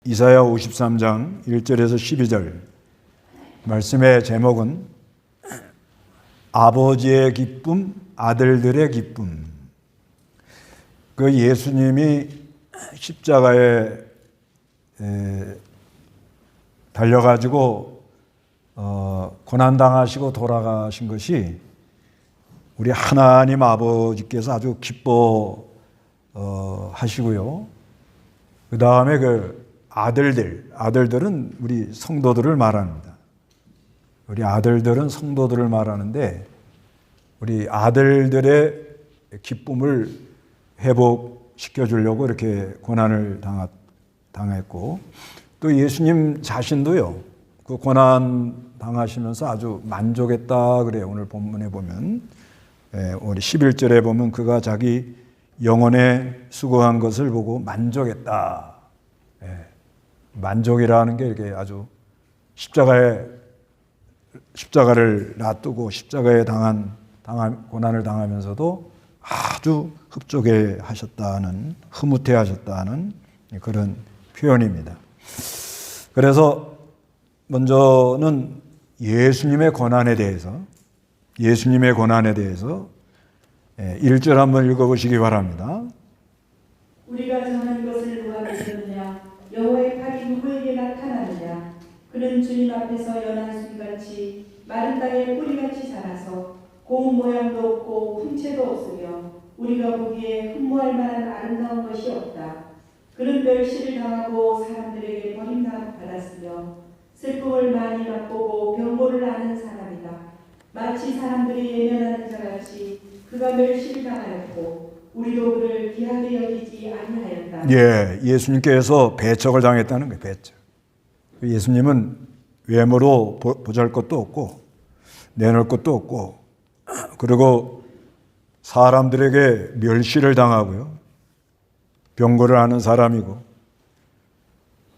이사야 53장 1절에서 12절 말씀의 제목은 아버지의 기쁨, 아들들의 기쁨. 그 예수님이 십자가에 달려가지고 고난당하시고 돌아가신 것이 우리 하나님 아버지께서 아주 기뻐 하시고요. 그 다음에 그 아들들은 우리 성도들을 말합니다. 우리 아들들은 성도들을 말하는데 우리 아들들의 기쁨을 회복시켜 주려고 이렇게 고난을 당했고, 또 예수님 자신도요, 그 고난 당하시면서 아주 만족했다 그래요. 오늘 본문에 보면 우리 11절에 보면 그가 자기 영혼에 수고한 것을 보고 만족했다. 만족이라는 게 이렇게 아주 십자가를 놔두고 십자가에 고난을 당하면서도 아주 흡족해 하셨다는, 흐뭇해 하셨다는 그런 표현입니다. 그래서 먼저는 예수님의 고난에 대해서 1절 한번 읽어보시기 바랍니다. 우리가 정한 것을 누가 믿었느냐? 여호와의 팔이 누구에게 나타나느냐? 그는 주님 앞에서 연한 숲같이 마른 땅에 뿌리같이 자라서 고운 모양도 없고 품체도 없으며 우리가 보기에 흠모할 만한 아름다운 것이 없다. 그는 멸시를 당하고 사람들에게 버림받았으며 슬픔을 많이 맛보고 병고를 앓는 사람이다. 마치 사람들이 예면하는 자같이 그가 멸시를 당하였고 우리도 그를 귀하게 여기지 아니하였다. 예수님께서 배척을 당했다는 거예요. 배척. 예수님은 외모로 보잘것도 없고 내놓을 것도 없고, 그리고 사람들에게 멸시를 당하고요, 병고를 앓는 사람이고,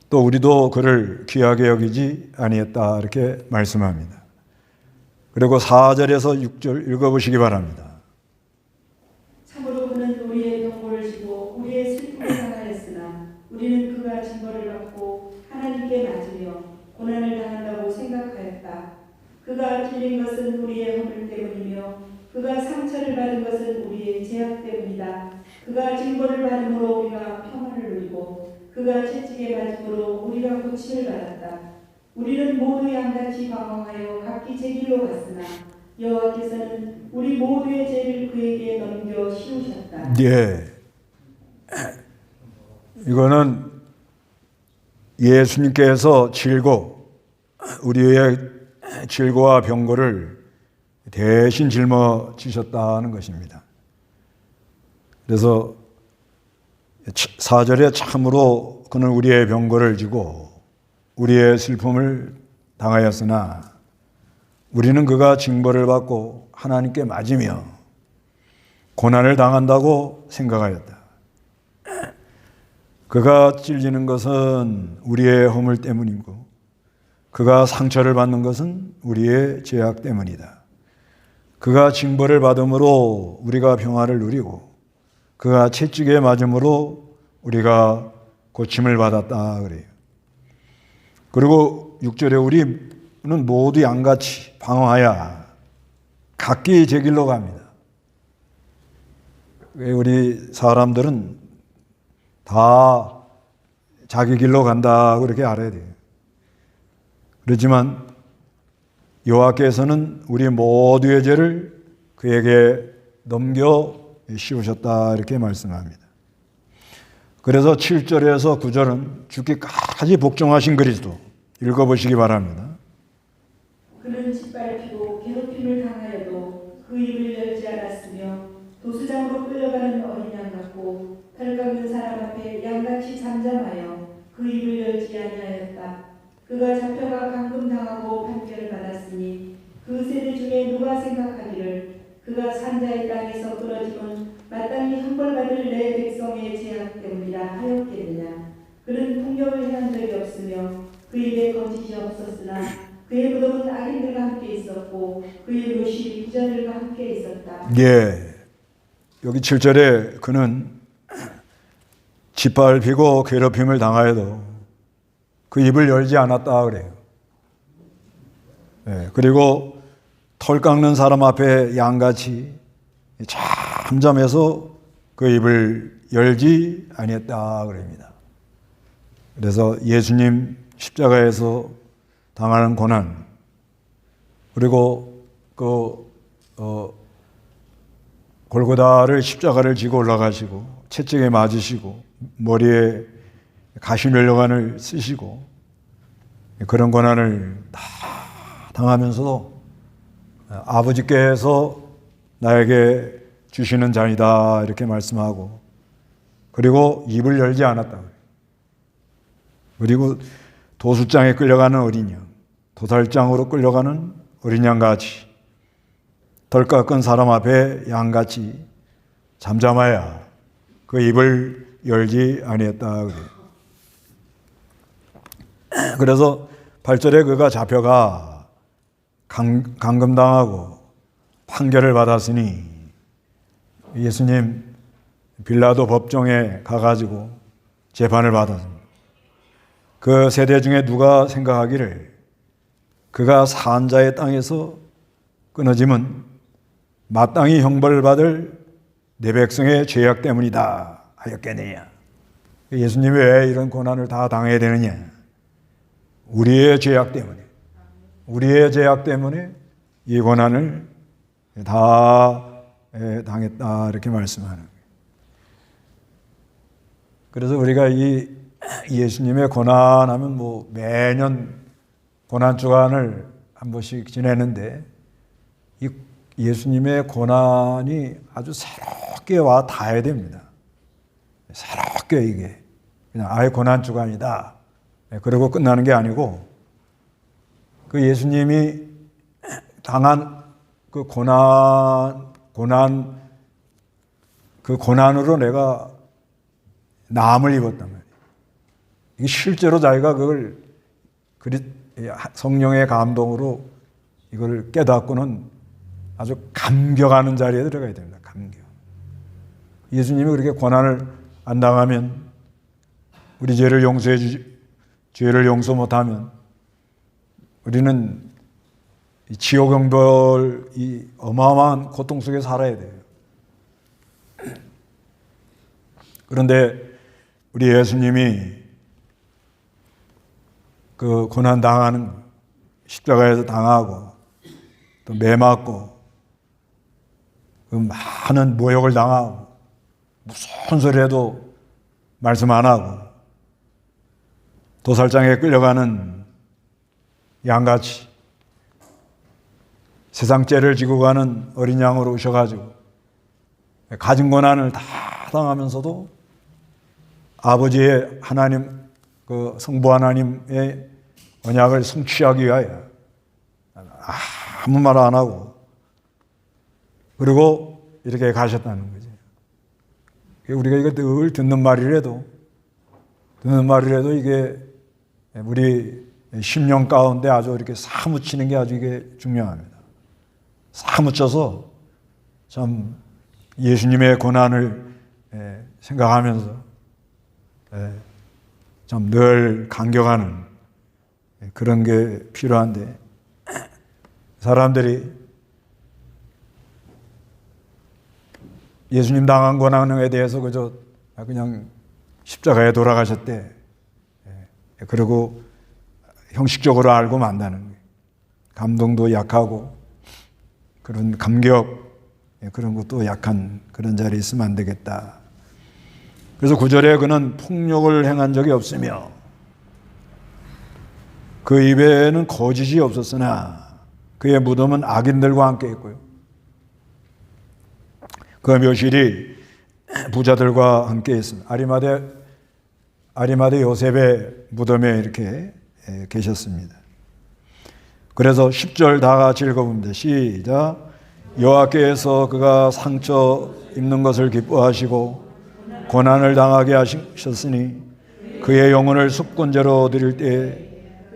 또 우리도 그를 귀하게 여기지 아니했다 이렇게 말씀합니다. 그리고 4절에서 6절 읽어보시기 바랍니다. 참으로 그는 우리의 병고를 지고 우리의 슬픔을 당하였으나 우리는 그가 징벌을 받고 하나님께 맞으며 고난을 당한다고 생각하였다. 그가 찔린 것은 우리의 허물 때문이며 그가 상처를 받은 것은 우리의 죄악 때문이다. 그가 징벌을 받음으로 우리가 평안을 누리고 그가 채찍에 맞음으로 우리가 고침을 받았다. 우리는 모두 양같이 방황하여 각기 제 길로 갔으나 여호와께서는 우리 모두의 죄를 그에게 넘겨 씌우셨다. 이거는 예수님께서 우리의 질고와 병고를 대신 짊어지셨다는 것입니다. 그래서 4절에 참으로 그는 우리의 병고를 지고 우리의 슬픔을 당하였으나 우리는 그가 징벌을 받고 하나님께 맞으며 고난을 당한다고 생각하였다. 그가 찔리는 것은 우리의 허물 때문이고 그가 상처를 받는 것은 우리의 죄악 때문이다. 그가 징벌을 받음으로 우리가 평화를 누리고 그가 채찍에 맞음으로 우리가 고침을 받았다 그래요. 그리고 6절에 우리는 모두 양같이 방황하여 각기 제 길로 갑니다. 우리 사람들은 다 자기 길로 간다고 그렇게 알아야 돼요. 그렇지만 여호와께서는 우리 모두의 죄를 그에게 넘겨 씌우셨다 이렇게 말씀합니다. 그래서 7절에서 9절은 죽기까지 복종하신 그리스도 읽어보시기 바랍니다. 그는 짓밟히고 괴롭힘을 당하여도 그 입을 열지 않았으며 도수장으로 끌려가는 어린 양 같고 털 깎는 사람 앞에 양같이 잠잠하여 그 입을 열지 아니하였다. 그가 잡혀가 감금당하고 판결을 받았으니 그 세대 중에 누가 생각하기를 그가 산자의 땅에서 끊어지면 마땅히 형벌받을 내 백성의 죄악 때문이라 하였겠느냐. 그는 폭력을 행한 적이 없으며 그 입에 거짓이 없었으나 그의 무덤은 악인들과 함께 있었고 그의 묘실이 부자들과 함께 있었다. 여기 7절에 그는 짓밟히고 괴롭힘을 당하여도 그 입을 열지 않았다 그래요. 그리고 털 깎는 사람 앞에 양같이 잠잠해서 그 입을 열지 아니했다 그럽니다. 그래서 예수님 십자가에서 당하는 고난, 그리고 골고다를 십자가를 지고 올라가시고 채찍에 맞으시고 머리에 가시면류관을 쓰시고 그런 고난을 다 당하면서도 아버지께서 나에게 주시는 잔이다 이렇게 말씀하고, 그리고 입을 열지 않았다. 그리고 도수장에 끌려가는 어린 양, 도살장으로 끌려가는 어린 양같이 덜 깎은 사람 앞에 양같이 잠잠하여 그 입을 열지 아니했다 그래요. 그래서 8절에 그가 잡혀가 감금당하고 판결을 받았으니, 예수님 빌라도 법정에 가가지고 재판을 받았습니다. 그 세대 중에 누가 생각하기를 그가 산 자의 땅에서 끊어짐은 마땅히 형벌을 받을 내 백성의 죄악 때문이다 하였겠느냐. 예수님이 왜 이런 고난을 다 당해야 되느냐? 우리의 죄악 때문에, 우리의 죄악 때문에 이 고난을 다 당했다 이렇게 말씀하는 거예요. 그래서 우리가 이 예수님의 고난하면 뭐 매년 고난 주간을 한 번씩 지내는데, 이 예수님의 고난이 아주 새롭게 와 닿아야 됩니다. 새롭게 이게 그냥 아예 고난 주간이다 그러고 끝나는 게 아니고, 그 예수님이 당한 그 고난으로 내가 남을 입었단 말이에요. 이게 실제로 자기가 그걸 성령의 감동으로 이걸 깨닫고는 아주 감격하는 자리에 들어가야 됩니다. 감격. 예수님이 그렇게 고난을 안 당하면, 우리 죄를 용서 못하면 우리는 지옥 형벌, 이 어마어마한 고통 속에 살아야 돼요. 그런데 우리 예수님이 그 고난 당하는, 십자가에서 당하고 또 매맞고 그 많은 모욕을 당하고 무슨 소리 해도 말씀 안 하고 도살장에 끌려가는 양같이 세상 죄를 지고 가는 어린 양으로 오셔가지고 가진 고난을 다 당하면서도 아버지의 하나님, 그 성부 하나님의 언약을 성취하기 위하여 아무 말 안 하고 그리고 이렇게 가셨다는 거죠. 우리가 이거 늘 듣는 말이라도 이게 우리 심령 가운데 아주 이렇게 사무치는 게 아주 이게 중요합니다. 사무쳐서 참 예수님의 고난을 생각하면서 참 늘 감격하는 그런 게 필요한데, 사람들이 예수님 당한 고난에 대해서 그냥 십자가에 돌아가셨대, 그리고 형식적으로 알고 만다는 거예요. 감동도 약하고 그런 감격, 그런 것도 약한 그런 자리에 있으면 안 되겠다. 그래서 9절에 그는 폭력을 행한 적이 없으며 그 입에는 거짓이 없었으나 그의 무덤은 악인들과 함께 있고요. 그 묘실이 부자들과 함께 있습니다. 아리마대 요셉의 무덤에 이렇게 계셨습니다. 그래서 10절 다 같이 읽어봅니다. 시작. 여호와께서 그가 상처 입는 것을 기뻐하시고 고난을 당하게 하셨으니 그의 영혼을 속건제로 드릴 때에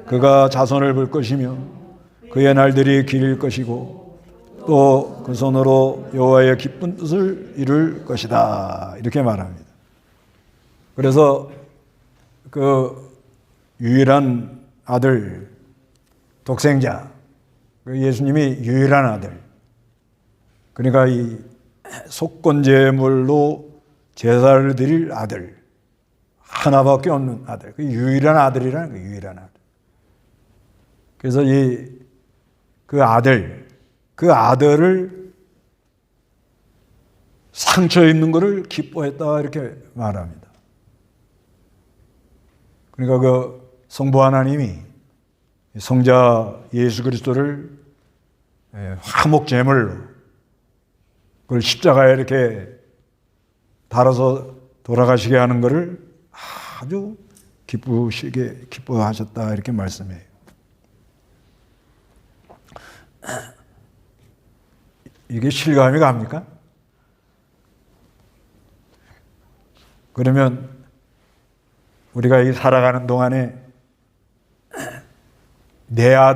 그가 자손을 볼 것이며 그의 날들이 길일 것이고 또 그 손으로 여호와의 기쁜 뜻을 이룰 것이다. 이렇게 말합니다. 그래서 그 유일한 아들, 독생자, 예수님이 유일한 아들, 그러니까 이 속건제물로 제사를 드릴 아들, 하나밖에 없는 아들, 그 유일한 아들이라는 거예요. 유일한 아들. 그래서 그 아들을 상처 입는 것을 기뻐했다 이렇게 말합니다. 그러니까 그 성부 하나님이 성자 예수 그리스도를 화목 제물로 그걸 십자가에 이렇게 달아서 돌아가시게 하는 것을 아주 기뻐하셨다 이렇게 말씀해요. 이게 실감이 갑니까? 그러면 우리가 이 살아가는 동안에 내가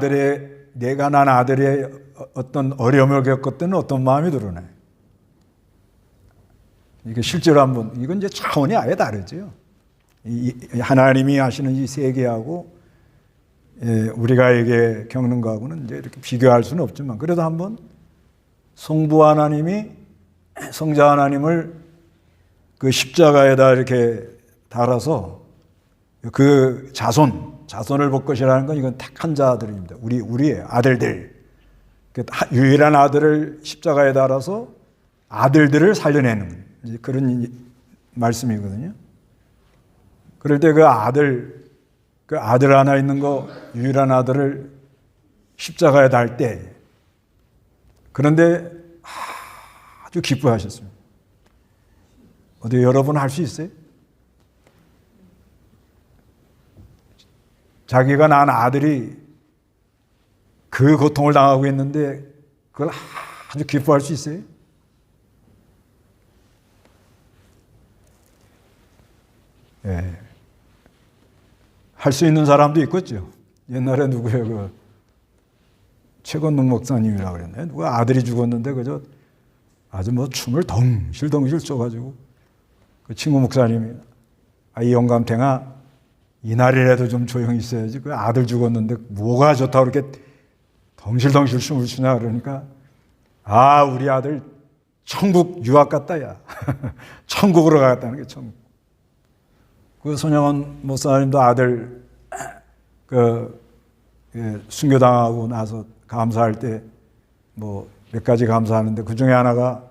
난 아들의 어떤 어려움을 겪을 때는 어떤 마음이 드러나요? 이게 실제로 한번, 이건 이제 차원이 아예 다르죠. 하나님이 하시는 이 세계하고 우리가 이게 겪는 거하고는 이제 이렇게 비교할 수는 없지만, 그래도 한번 성부 하나님이 성자 하나님을 그 십자가에다 이렇게 달아서 그 자손을 볼 것이라는 건 이건 택한 자들입니다. 우리의 아들들. 유일한 아들을 십자가에 달아서 아들들을 살려내는 그런 말씀이거든요. 그럴 때 그 아들 하나 있는 거, 유일한 아들을 십자가에 달 때, 그런데 아주 기뻐하셨습니다. 어디 여러분 할 수 있어요? 자기가 낳은 아들이 그 고통을 당하고 있는데 그걸 아주 기뻐할 수 있어요? 예. 할 수 있는 사람도 있겠죠. 옛날에 누구예요? 그 최건능 목사님이라고 그랬나요? 누가 아들이 죽었는데 그저 아주 뭐 춤을 덩실덩실 춰가지고 그 친구 목사님이 이 영감탱아 이날이라도 좀 조용히 있어야지. 그 아들 죽었는데 뭐가 좋다고 그렇게 덩실덩실 춤을 추냐 그러니까 우리 아들 천국 유학 갔다 야. 천국으로 가겠다는 게 천국. 그 손영원 목사님도 아들 순교당하고 나서 감사할 때 뭐 몇 가지 감사하는데 그 중에 하나가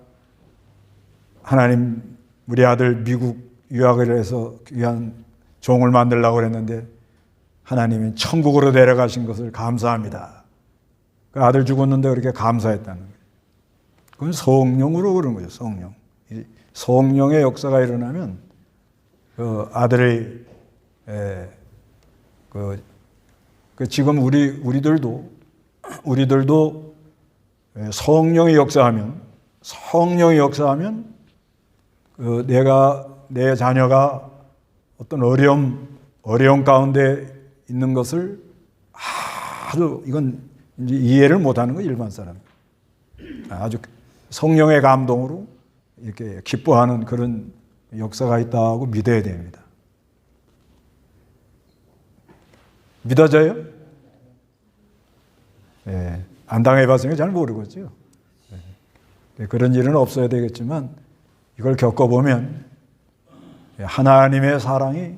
하나님 우리 아들 미국 유학을 해서 귀한 종을 만들려고 그랬는데 하나님이 천국으로 데려가신 것을 감사합니다. 그 아들 죽었는데 그렇게 감사했다는 거예요. 그건 성령으로 그런 거죠. 성령. 성령의 역사가 일어나면 그 아들의 지금 우리들도 성령이 역사하면 내 자녀가 어떤 어려움 가운데 있는 것을 아주 이건 이제 이해를 못하는 거 일반 사람. 아주 성령의 감동으로 이렇게 기뻐하는 그런 역사가 있다고 믿어야 됩니다. 믿어져요? 예, 안 당해봤으니까 잘 모르겠죠. 예, 그런 일은 없어야 되겠지만 이걸 겪어보면 하나님의 사랑이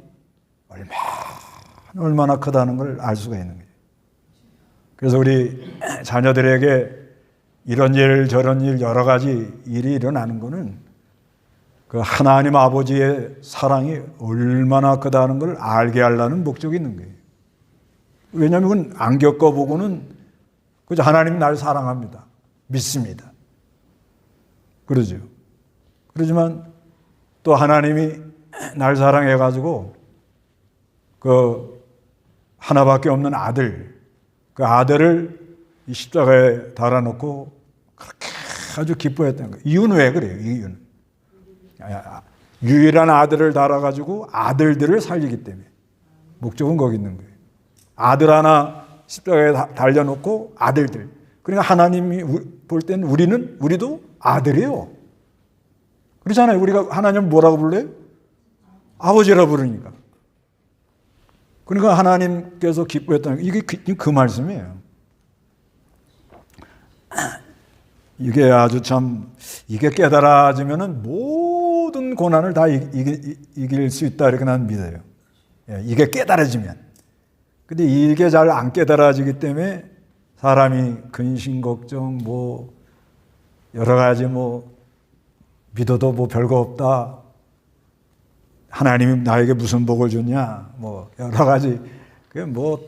얼마나 크다는 걸 알 수가 있는 거예요. 그래서 우리 자녀들에게 이런 일 저런 일 여러 가지 일이 일어나는 거는 그 하나님 아버지의 사랑이 얼마나 크다는 걸 알게 하려는 목적이 있는 거예요. 왜냐하면 그건 안 겪어보고는 그저 하나님이 날 사랑합니다. 믿습니다. 그러죠. 그렇지만 또 하나님이 날 사랑해가지고 그 하나밖에 없는 아들, 그 아들을 이 십자가에 달아놓고 그렇게 아주 기뻐했다는 거예요. 이유는 왜 그래요? 이유는 유일한 아들을 달아가지고 아들들을 살리기 때문에 목적은 거기 있는 거예요. 아들 하나 십자가에 달려놓고 아들들. 그러니까 하나님이 볼 때는 우리도 아들이에요. 그렇잖아요. 우리가 하나님 뭐라고 불러요? 아버지라 부르니까. 그러니까 하나님께서 기뻐했다는 이게 그 말씀이에요. 이게 아주 참 이게 깨달아지면은 모든 고난을 다 이길 수 있다 이렇게 난 믿어요. 이게 깨달아지면. 근데 이게 잘 안 깨달아지기 때문에 사람이 근심 걱정 뭐 여러 가지 뭐 믿어도 뭐 별거 없다. 하나님이 나에게 무슨 복을 줬냐. 뭐 여러 가지 그 뭐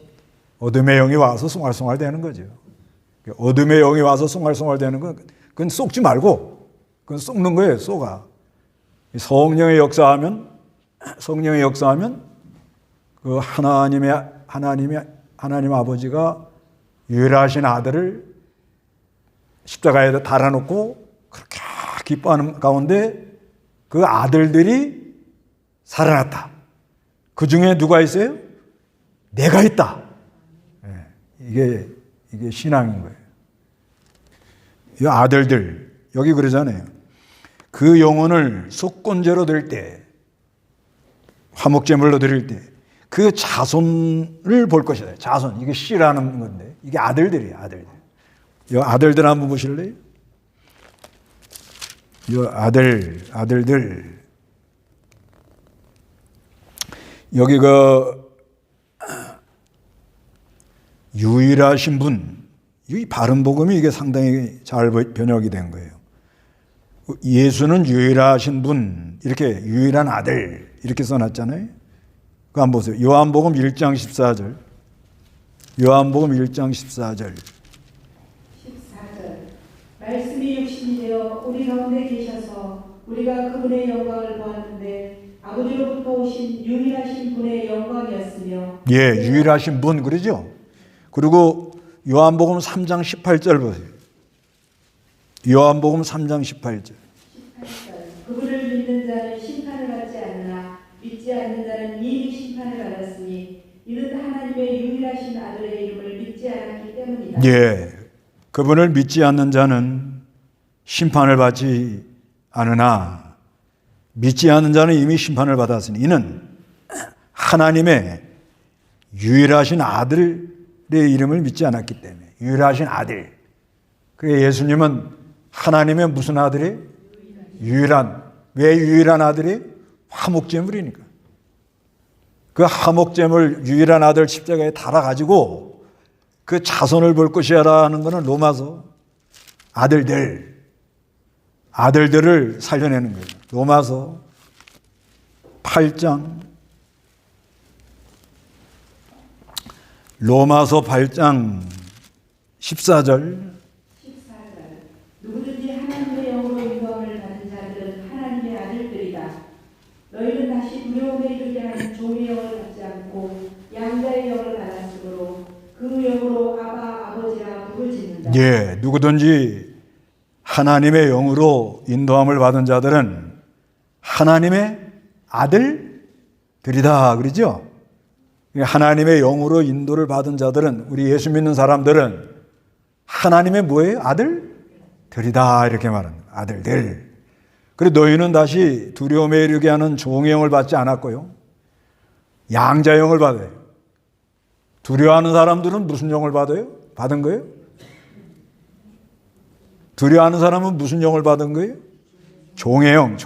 어둠의 영이 와서 숭알숭알 되는 거죠. 어둠의 영이 와서 숭알숭알 되는 건 그건 속지 말고 그건 속는 거예요. 속아. 성령의 역사하면 그 하나님 아버지가 유일하신 아들을 십자가에다 달아놓고 그렇게 기뻐하는 가운데 그 아들들이 살아났다. 그 중에 누가 있어요? 내가 있다. 이게 신앙인 거예요. 이 아들들 여기 그러잖아요. 그 영혼을 속건제로 드릴 때, 화목제물로 드릴 때 그 자손을 볼 것이다. 자손 이게 씨라는 건데 이게 아들들이에요. 아들들. 이 아들들 한번 보실래요? 이 아들들 여기 그 유일하신 분, 이 바른 복음이 이게 상당히 잘 번역이 된 거예요. 예수는 유일하신 분, 이렇게 유일한 아들 이렇게 써놨잖아요. 그거 한번 보세요. 요한복음 1장 14절. 요한복음 1장 14절. 14절. 말씀이 육신이 되어 우리 가운데 계셔서 우리가 그분의 영광을 보았는데 아버지로부터 오신 유일하신 분의 영광이었으며. 예, 유일하신 분 그러죠. 그리고 요한복음 3장 18절 보세요. 요한복음 3장 18절. 그분을 믿는 자는 심판을 받지 않으나 믿지 않는 자는 이미 심판을 받았으니 이는 하나님의 유일하신 아들의 이름을 믿지 않았기 때문이다. 예, 그분을 믿지 않는 자는 심판을 받지 않으나 믿지 않는 자는 이미 심판을 받았으니 이는 하나님의 유일하신 아들의 이름을 믿지 않았기 때문에. 유일하신 아들. 그래 예수님은 하나님의 무슨 아들이? 유일한. 왜 유일한 아들이? 화목제물이니까. 그 화목제물 유일한 아들 십자가에 달아가지고 그 자손을 볼 것이라는 것은 로마서 아들들을 살려내는 거예요. 로마서 8장 14절. 누구든지 하나님의 영으로 인도함을 받은 자들은 하나님의 아들들이다. 너희는 다시 두려움에 이르게 하는 종의 영을 받지 않고 양자의 영을 받았으므로 그 영으로 아바 아버지라 부르짖는다. 예, 누구든지 하나님의 영으로 인도함을 받은 자들은 하나님의 아들들이다 그러죠. 하나님의 영으로 인도를 받은 자들은 우리 예수 믿는 사람들은 하나님의 뭐예요? 아들들이다 이렇게 말합니다. 아들들. 그리고 너희는 다시 두려움에 이르게 하는 종의 영을 받지 않았고요. 양자 영을 받아요. 두려워하는 사람들은 무슨 영을 받아요? 받은 거예요? 두려워하는 사람은 무슨 영을 받은 거예요? 종의 영.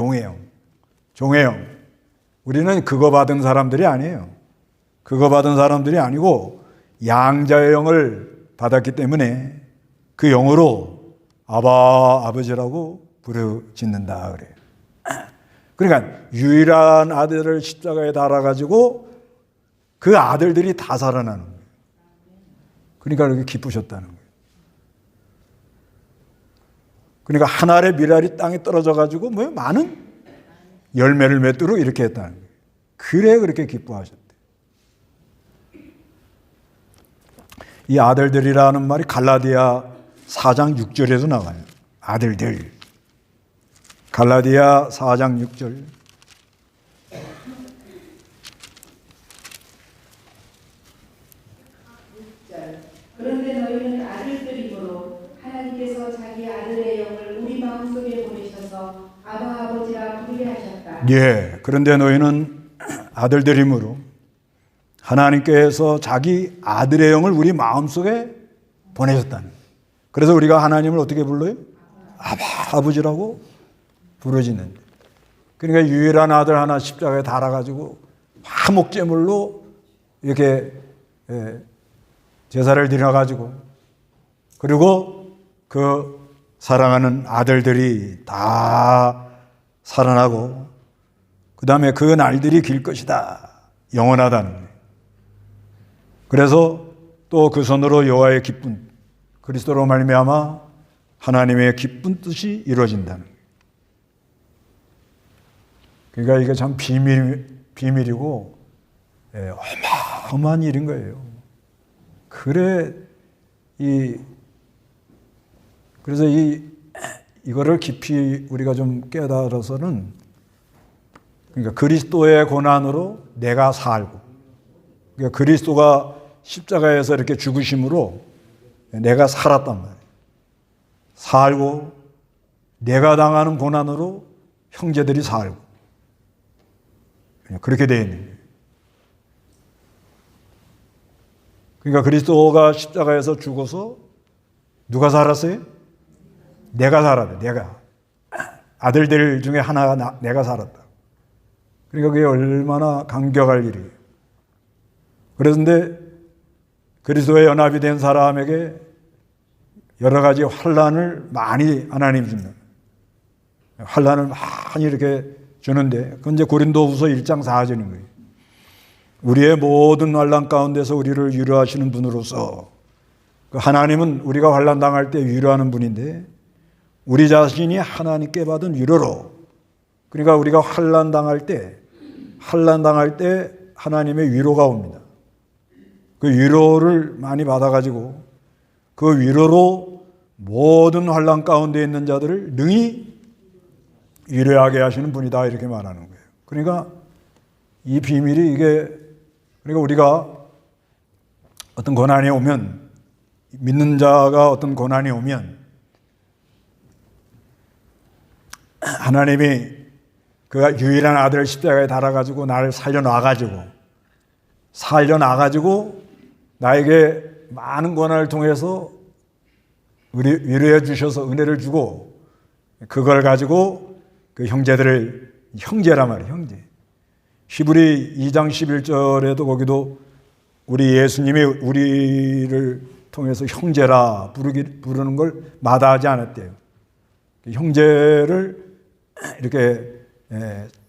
우리는 그거 받은 사람들이 아니에요. 그거 받은 사람들이 아니고 양자의 영을 받았기 때문에 그 영으로 아버지라고 부르짖는다 그래요. 그러니까 유일한 아들을 십자가에 달아가지고 그 아들들이 다 살아나는 거예요. 그러니까 그렇게 기쁘셨다는 거예요. 그러니까 한 알의 밀알이 땅에 떨어져가지고 많은 열매를 맺도록 이렇게 했다는 거예요. 그래 그렇게 기뻐하셨대. 이 아들들이라는 말이 갈라디아 4장 6절에도 나와요. 아들들. 갈라디아 4장 6절. 그런데 너희는 아들들이므로 하나님께서 자기 아들의 영을 우리 마음속에 보내셔서 아바 아버지라 부르게 하셨다. 예, 그런데 너희는 아들들이므로 하나님께서 자기 아들의 영을 우리 마음속에 보내셨다는 거예요. 그래서 우리가 하나님을 어떻게 불러요? 아버지라고 부르지는 거예요. 그러니까 유일한 아들 하나 십자가에 달아가지고 화목제물로 이렇게 제사를 드려가지고, 그리고 그 사랑하는 아들들이 다 살아나고 그 다음에 그 날들이 길 것이다, 영원하다는 거예요. 그래서 또 그 손으로 여호와의 기쁜, 그리스도로 말미암아 하나님의 기쁜 뜻이 이루어진다는 거예요. 그러니까 이게 참 비밀이고 어마어마한 일인 거예요. 그래서 이거를 깊이 우리가 좀 깨달아서는, 그러니까 그리스도의 고난으로 내가 살고, 그러니까 그리스도가 십자가에서 이렇게 죽으심으로 내가 살았단 말이에요. 살고, 내가 당하는 고난으로 형제들이 살고, 그렇게 되어 있는 거예요. 그러니까 그리스도가 십자가에서 죽어서 누가 살았어요? 내가 살았다. 내가. 아들들 중에 하나가 내가 살았다. 그러니까 그게 얼마나 감격할 일이에요. 그런데 그리스도의 연합이 된 사람에게 여러 가지 환난을 많이 하나님 줍니다. 환난을 많이 이렇게 주는데, 그건 이제 고린도후서 1장 4절인 거예요. 우리의 모든 환난 가운데서 우리를 위로하시는 분으로서, 하나님은 우리가 환난 당할 때 위로하는 분인데, 우리 자신이 하나님께 받은 위로로, 그러니까 우리가 환난 당할 때 하나님의 위로가 옵니다. 그 위로를 많이 받아가지고 그 위로로 모든 환난 가운데 있는 자들을 능히 위로하게 하시는 분이다, 이렇게 말하는 거예요. 그러니까 이 비밀이 그러니까 우리가 어떤 고난이 오면, 믿는 자가 어떤 고난이 오면 하나님이 그 유일한 아들을 십자가에 달아가지고 나를 살려놔가지고 나에게 많은 고난을 통해서 위로해 주셔서 은혜를 주고, 그걸 가지고 그 형제들을, 형제란 말이에요, 형제. 히브리 2장 11절에도 거기도 우리 예수님이 우리를 통해서 형제라 부르는 걸 마다하지 않았대요. 형제를 이렇게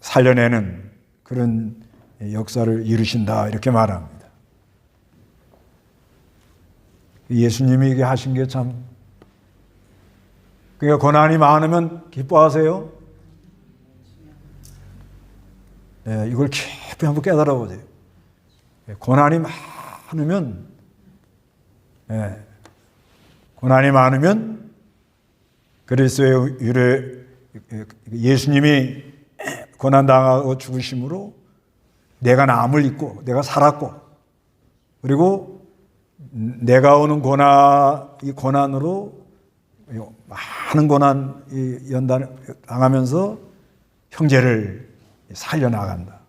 살려내는 그런 역사를 이루신다, 이렇게 말합니다. 예수님이 이게 하신 게 참, 그러니까 고난이 많으면 기뻐하세요? 이걸 깊이 한번 깨달아 보세요. 고난이 많으면 그리스도의 예수님이 고난당하고 죽으심으로 내가 남을 입고 내가 살았고, 그리고 내가 오는 이 고난으로 많은 고난 당하면서 형제를 살려나간다.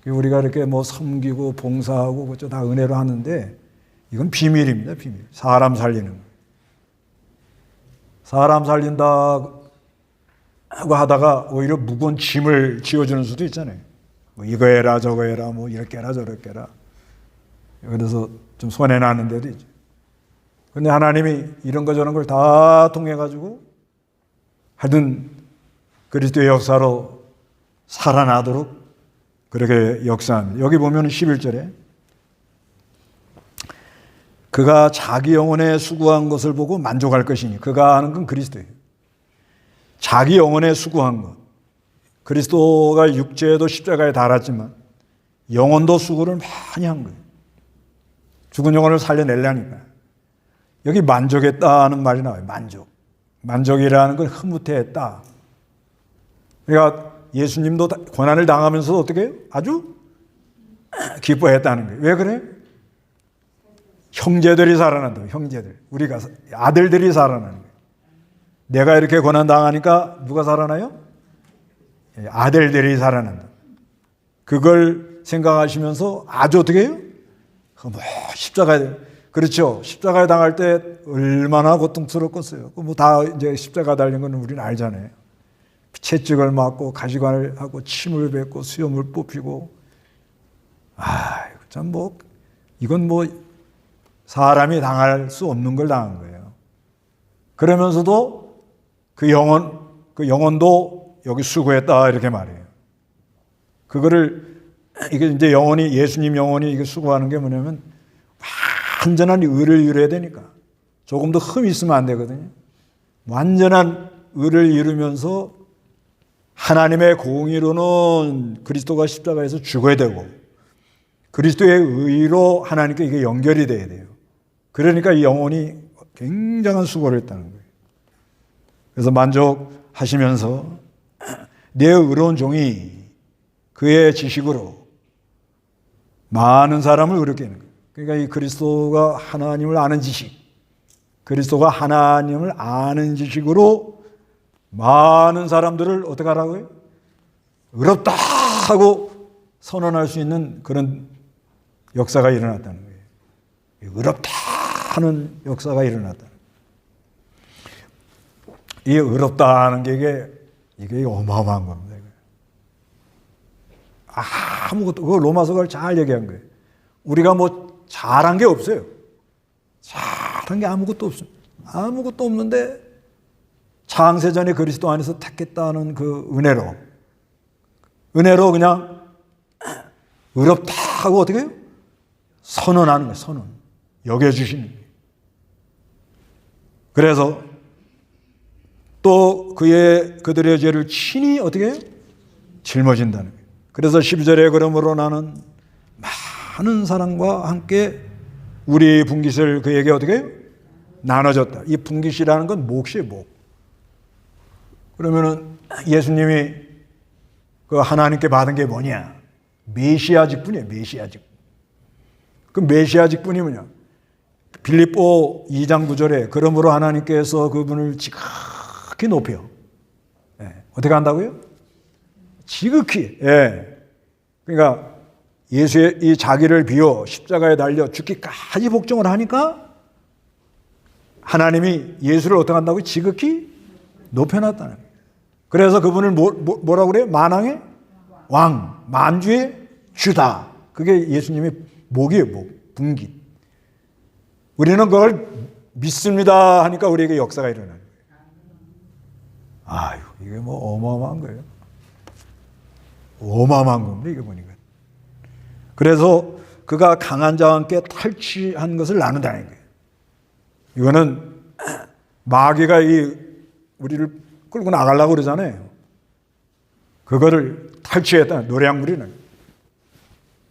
우리가 이렇게 섬기고 봉사하고 그것도 다 은혜로 하는데, 이건 비밀입니다, 비밀. 사람 살리는 거. 사람 살린다고 하다가 오히려 무거운 짐을 지어주는 수도 있잖아요. 이거 해라 저거 해라 이렇게 해라 저렇게 해라. 그래서 좀 손해나는 데도 있죠. 그런데 하나님이 이런 거 저런 걸 다 통해가지고 하여튼 그리스도의 역사로 살아나도록 그렇게 역사합니다. 여기 보면 11절에 그가 자기 영혼에 수고한 것을 보고 만족할 것이니, 그가 하는 건 그리스도예요. 자기 영혼에 수고한 것. 그리스도가 육체에도 십자가에 달았지만 영혼도 수고를 많이 한 거예요. 죽은 영혼을 살려내려니까. 여기 만족했다는 말이 나와요. 만족이라는 걸 흐뭇해했다. 그러니까 예수님도 고난을 당하면서 어떻게 해요? 아주 기뻐했다는 거예요. 왜 그래요? 형제들이 살아난다. 형제들. 우리가 아들들이 살아나는 거예요. 내가 이렇게 고난 당하니까 누가 살아나요? 아들들이 살아난다. 그걸 생각하시면서 아주 어떻게 해요? 뭐 십자가에, 그렇죠. 십자가에 당할 때 얼마나 고통스럽겠어요. 뭐 다 이제 십자가 달린 건 우리는 알잖아요. 채찍을 맞고 가시관을 하고 침을 뱉고 수염을 뽑히고, 참 뭐 이건 뭐 사람이 당할 수 없는 걸 당한 거예요. 그러면서도 그 영혼도 여기 수고했다 이렇게 말해요. 그거를 이게 이제 영혼이, 예수님 영혼이 이게 수고하는 게 뭐냐면 완전한 의를 이루어야 되니까 조금도 흠이 있으면 안 되거든요. 완전한 의를 이루면서 하나님의 공의로는 그리스도가 십자가에서 죽어야 되고 그리스도의 의로 하나님께 이게 연결이 돼야 돼요. 그러니까 이 영혼이 굉장한 수고를 했다는 거예요. 그래서 만족하시면서 내 의로운 종이 그의 지식으로 많은 사람을 의롭게 하는 거예요. 그러니까 이 그리스도가 하나님을 아는 지식, 그리스도가 하나님을 아는 지식으로 많은 사람들을 어떻게 하라고요? 의롭다 하고 선언할 수 있는 그런 역사가 일어났다는 거예요. 의롭다 하는 역사가 일어났다. 이 의롭다는 게 이게 어마어마한 겁니다. 아무것도, 그 로마서가 잘 얘기한 거예요. 우리가 뭐 잘한 게 없어요. 잘한 게 아무것도 없습니다. 아무것도 없는데 창세전에 그리스도 안에서 택했다는 그 은혜로 그냥 의롭다 하고 어떻게 해요? 선언하는 거예요. 선언. 여겨주시는 거예요. 그래서 또 그들의 죄를 친히 어떻게 해요? 짊어진다는 거예요. 그래서 12절에 그러므로 나는 많은 사람과 함께 우리 분깃을 그에게 어떻게 해요? 나눠줬다. 이 분깃이라는 건 몫이에요, 몫. 그러면은 예수님이 그 하나님께 받은 게 뭐냐? 메시아 직분이에요, 메시아 직분. 그 메시아 직분이 뭐냐? 빌립보 2장 9절에 그러므로 하나님께서 그분을 지극히 높여. 어떻게 한다고요? 지극히. 그러니까 예수의 이 자기를 비워 십자가에 달려 죽기까지 복종을 하니까 하나님이 예수를 어떻게 한다고요? 지극히 높여놨다는 거예요. 그래서 그분을 뭐라고 그래요? 만왕의 왕, 만주의 주다. 그게 예수님의 목이에요, 목, 분깃. 우리는 그걸 믿습니다 하니까 우리에게 역사가 일어나는 거예요. 이게 뭐 어마어마한 거예요. 어마어마한 겁니다, 이게 보니까. 그래서 그가 강한 자와 함께 탈취한 것을 나눈다는 거예요. 이거는 마귀가 우리를 끌고 나가려고 그러잖아요. 그거를 탈취했다. 노량물이는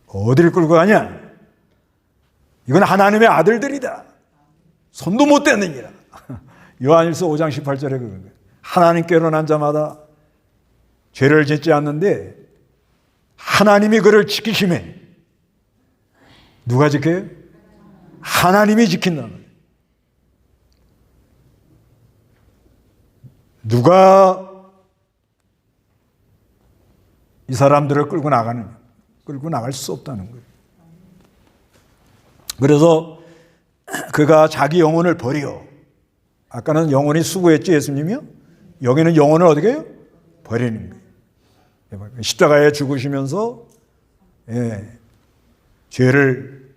어디를 끌고 가냐? 이건 하나님의 아들들이다. 손도 못 댔느니라. 요한일서 5장 18절에 그런 거예요. 하나님께로 난 자마다 죄를 짓지 않는데 하나님이 그를 지키심에 누가 지켜요? 하나님이 지킨다는 거예요. 누가 이 사람들을 끌고 나가느냐? 끌고 나갈 수 없다는 거예요. 그래서 그가 자기 영혼을 버려. 아까는 영혼이 수고했지 예수님이요? 여기는 영혼을 어떻게 해요? 버리는 거예요. 십자가에 죽으시면서 죄를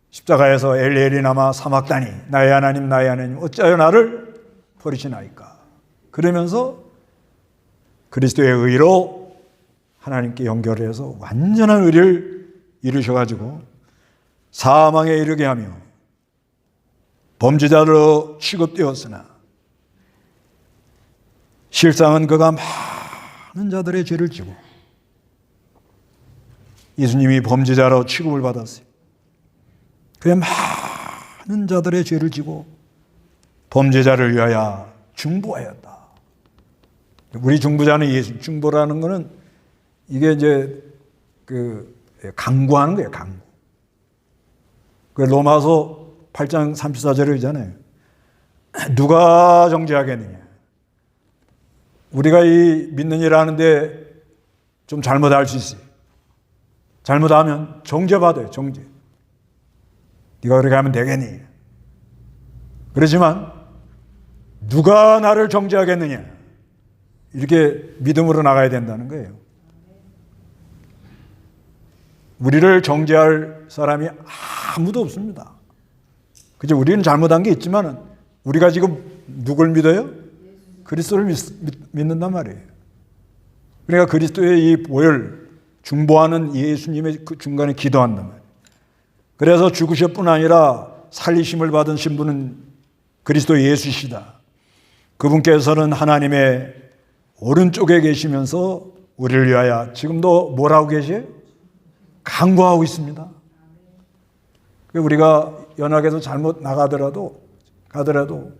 십자가에서 엘리 나마 사막다니 나의 하나님 어찌하여 나를 버리시나이까. 그러면서 그리스도의 의로 하나님께 연결해서 완전한 의를 이루셔가지고 사망에 이르게 하며 범죄자로 취급되었으나 실상은 그가 많은 자들의 죄를 지고 예수님이 범죄자로 취급을 받았어요. 그의 많은 자들의 죄를 지고 범죄자를 위하여 중보하였다. 우리 중보자는 예수. 중보라는 것은 이게 이제 강구하는 거예요, 강구. 그 로마서 8장 34절에 있잖아요. 누가 정죄하겠느냐? 우리가 이 믿는 일 하는데 좀 잘못할 수 있어요. 잘못하면 정죄받아요. 정죄. 네가 그렇게 하면 되겠니? 그렇지만 누가 나를 정죄하겠느냐? 이렇게 믿음으로 나가야 된다는 거예요. 우리를 정죄할 사람이 아무도 없습니다. 그죠? 우리는 잘못한 게 있지만 우리가 지금 누굴 믿어요? 그리스도를 믿는단 말이에요. 그러니까 그리스도의 이 보혈 중보하는 예수님의 그 중간에 기도한단 말이에요. 그래서 죽으실 뿐 아니라 살리심을 받은 신분은 그리스도 예수시다. 그분께서는 하나님의 오른쪽에 계시면서 우리를 위하여 지금도 뭐라고 계세요? 간구하고 있습니다. 우리가 연약해서 잘못 가더라도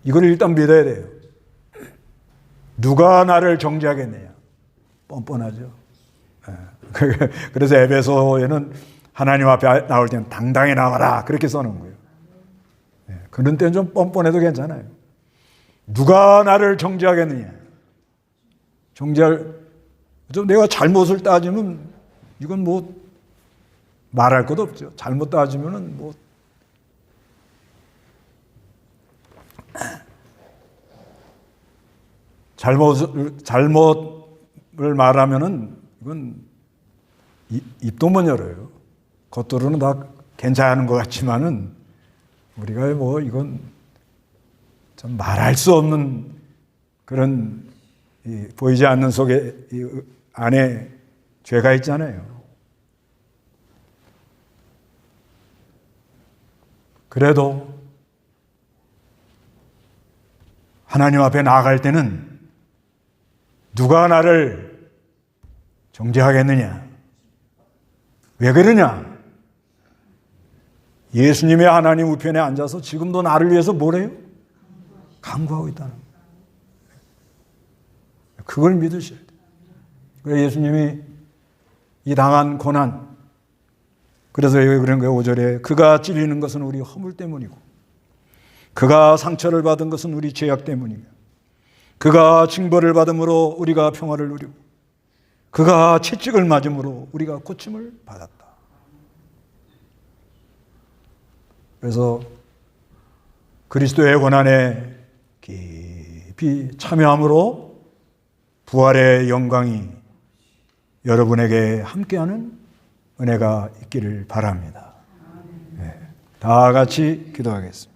이걸 일단 믿어야 돼요. 누가 나를 정죄하겠느냐? 뻔뻔하죠. 그래서 에베소에는 하나님 앞에 나올 때는 당당히 나와라 그렇게 써놓은 거예요. 그런 때는 좀 뻔뻔해도 괜찮아요. 누가 나를 정죄하겠느냐? 좀 내가 잘못을 따지면 이건 뭐 말할 것도 없죠. 잘못 따지면은 뭐 잘못을 말하면은 이건 입도 못 열어요. 겉으로는 다 괜찮은 것 같지만은 우리가 뭐 이건 좀 말할 수 없는 그런 보이지 않는 속에 안에 죄가 있잖아요. 그래도 하나님 앞에 나아갈 때는 누가 나를 정죄하겠느냐? 왜 그러냐? 예수님의 하나님 우편에 앉아서 지금도 나를 위해서 뭐래요? 간구하고 있다는 거예요. 그걸 믿으셔야 돼요. 그래서 예수님이 이 당한 고난, 그래서 여기 그런 거예요. 5절에 그가 찔리는 것은 우리 허물 때문이고 그가 상처를 받은 것은 우리 죄악 때문이며 그가 징벌을 받음으로 우리가 평화를 누리고 그가 채찍을 맞음으로 우리가 고침을 받았다. 그래서 그리스도의 고난에 깊이 참여함으로 부활의 영광이 여러분에게 함께하는 은혜가 있기를 바랍니다. 다 같이 기도하겠습니다.